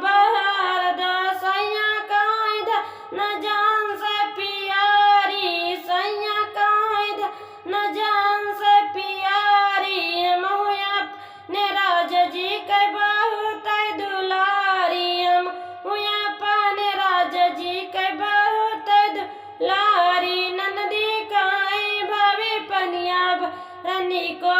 बहार द सैया कायद न जान से पियारी सैया कायद न जान से पियारी हम हुआ अपने राजा जी के बहुत दुलारी हम हुआ अपने राजा जी के बहुत दुलारी नंदी काई भाभी पनिया रनी को